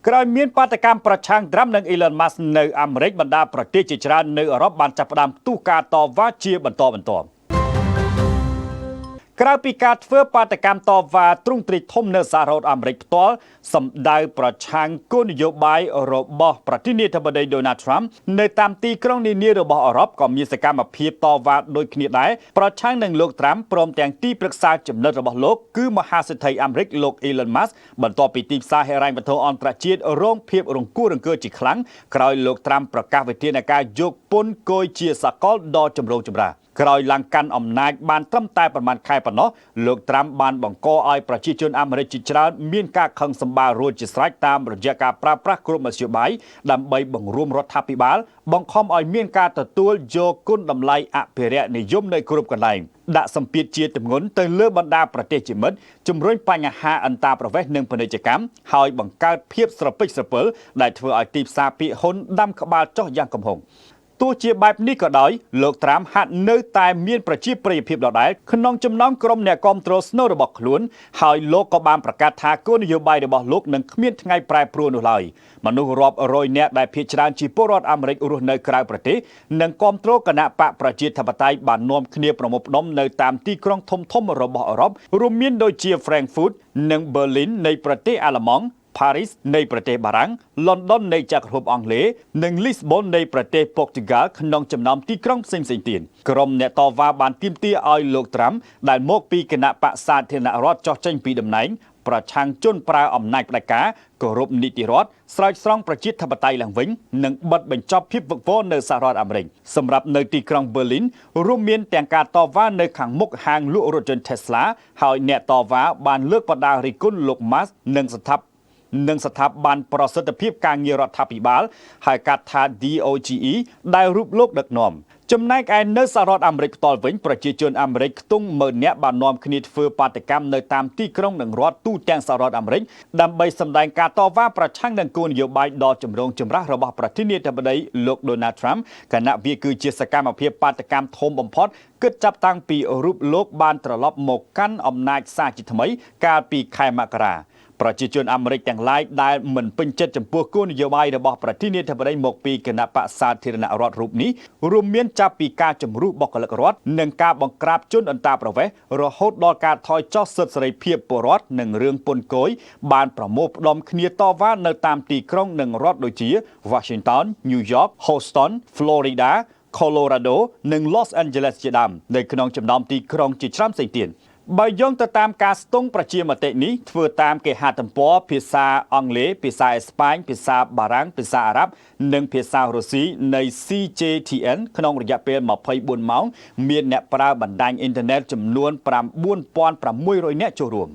ក្រោយមានបាតកម្មប្រឆាំងត្រាំនឹង Elon Musk នៅអាមេរិកបណ្ដាប្រទេសជាច្រើននៅអឺរ៉ុបបានចាប់ផ្ដើមផ្ទុះការតវ៉ាជាបន្តបន្ទាប់ក្រៅពីការធ្វើបាតកម្មតវ៉ាទ្រង់ទ្រាយធំនៅសហរដ្ឋអាមេរិកផ្ទាល់សម្ដៅប្រឆាំងគោលនយោបាយរបស់ប្រធានាធិបតី Donald Trump នៅតាមទីក្រុងនានារបស់អឺរ៉ុបក៏មានសកម្មភាពតវ៉ាដូចគ្នាដែរប្រឆាំងនឹងលោក Trump ព្រមទាំងទីប្រឹក្សាចំណិតរបស់លោកគឺមហាសេដ្ឋីអាមេរិកលោក Elon Musk បន្ទាប់ពីទីផ្សារហិរញ្ញវត្ថុអន្តរជាតិរងភាពរង្គោះរង្គើជាខ្លាំងក្រោយលោក Trump ប្រកាសវិធានការយកពន្ធគយជាសកលដ៏ចម្រូងចម្រាសក្រោយឡើងកាន់អំណាចបានត្រឹមតែប្រមាណខែប៉ុណ្ណោះលោកត្រាំបានបង្កឲ្យប្រជាជនអាមេរិកជាច្រើនមានការខឹងសម្បាររួចជាស្រេចតាមរយៈការប្រើប្រាស់គ្រប់មធ្យោបាយដើម្បីបង្រួមរដ្ឋាភិបាលបង្ខំឲ្យមានការទទួលយកគុណតម្លៃអភិរក្សនិយមនៅគ្រប់កន្លែងដាក់សម្ពាធជាទម្ងន់ទៅលើបណ្ដាប្រទេសជាមិត្តជំរុញបញ្ហាអន្តរប្រវេសន៍និងពាណិជ្ជកម្មហើយបង្កើតភាពស្រពិចស្រពិលដែលធ្វើឲ្យទីផ្សារពាក្យហ៊ុនដាំក្បាលចុះយ៉ាងគំហុងទោះជាបែបនេះក៏ដោយលោកត្រាំហាក់នៅតែមានប្រជាប្រិយភាពដដែលក្នុងចំណោមក្រុមអ្នកគាំទ្រស្នូលរបស់ខ្លួនហើយលោកក៏បានប្រកាសថាគោលនយោបាយរបស់លោកនឹងគ្មានថ្ងៃប្រែប្រួលនោះឡើយមនុស្សរាប់រយនាក់ដែលភាគច្រើនជាពលរដ្ឋអាមេរិករស់នៅក្រៅប្រទេសនិងគាំទ្រគណៈបកប្រជាធិបតេយ្យបាននាំគ្នាប្រមូលផ្ដុំនៅតាមទីក្រុងធំៗរបស់អឺរ៉ុបរួមមានដូចជា Frankfurt និង Berlin នៃប្រទេសអាល្លឺម៉ង់Paris នៃប្រទេសបារាំង London នៃចក្រភពអង់គ្លេសនិង Lisbon នៃប្រទេសប៉ូទុយហ្គាល់ក្នុងចំណោមទីក្រុងផ្សេងៗទៀតក្រុមអ្នកតវ៉ាបានទាមទារឲ្យលោកត្រាំដែលមកពីគណៈបក្សសាធារណរដ្ឋចុះចេញពីតំណែងប្រឆាំងជនប្រើអំណាចផ្ដាច់ការគោរពនីតិរដ្ឋស្រោចស្រង់ប្រជាធិបតេយ្យឡើងវិញនិងបិទបញ្ចប់ភាពវឹកវរនៅសហរដ្ឋអាមេរិកសម្រាប់នៅទីក្រុង Berlin រួមមានទាំងការតវ៉ានៅខាងមុខហាងលក់រថយន្ត Tesla ហើយអ្នកតវ៉ាបានលើកបដារិះគន់លោក Musk និងស្ថាប័នប្រសិទ្ធភាពការងាររដ្ឋាភិបាលហៅកាត់ថា DOGE ដែលរូបលោកដឹកនាំចំណែកឯនៅសហរដ្ឋអាមេរិកផ្ទាល់វិញប្រជាជនអាមេរិកខ្ទង់ម៉ឺននាក់បាននាំគ្នាធ្វើបាតកម្មនៅតាមទីក្រុងនិងរដ្ឋទូទាំងសហរដ្ឋអាមេរិកដើម្បីសម្ដែងការតវ៉ាប្រឆាំងនឹងគោលនយោបាយដ៏ចម្រូងចម្រាសរបស់ប្រធានាធិបតីលោក Donald Trump ខណៈវាគឺជាសកម្មភាពបាតកម្មធំបំផុតគិតចាប់តាំងពីរូបលោកបានត្រឡប់មកកាន់អំណាចសាជាថ្មីកាលពីខែមករាប្រជាជនអាមេរិកទាំងឡាយដែលមិនពេញចិត្តចំពោះគោលនយោបាយរបស់ប្រធានាធិបតីមកពីគណៈបក្សសាធារណរដ្ឋរូបនេះរួមមានចាប់ពីការជំរុះបុគ្គលិករដ្ឋនិងការបង្ក្រាបជនអន្តោប្រវេសន៍រហូតដល់ការថយចុះសិទ្ធិសេរីភាពពលរដ្ឋនិងរឿងពន្ធគយបានប្រមូលផ្ដុំគ្នាតវ៉ានៅតាមទីក្រុងនិងរដ្ឋដូចជា Washington, New York, Houston, Florida, Colorado និង Los Angeles ជាដើមនៅក្នុងចំណោមទីក្រុងជាច្រើនផ្សេងទៀតបើយោងទៅតាមការស្ទង់ប្រជាមតិនេះធ្វើតាមគេហទំព័រភាសាអង់គ្លេសភាសាអេស្ប៉ាញភាសាបារាំងភាសាអារ៉ាប់និងភាសារុស្ស៊ីនៃ CJTN ក្នុងរយៈពេល24ម៉ោងមានអ្នកប្រើបណ្ដាញអ៊ីនធឺណិតចំនួន9600នាក់ចូលរួម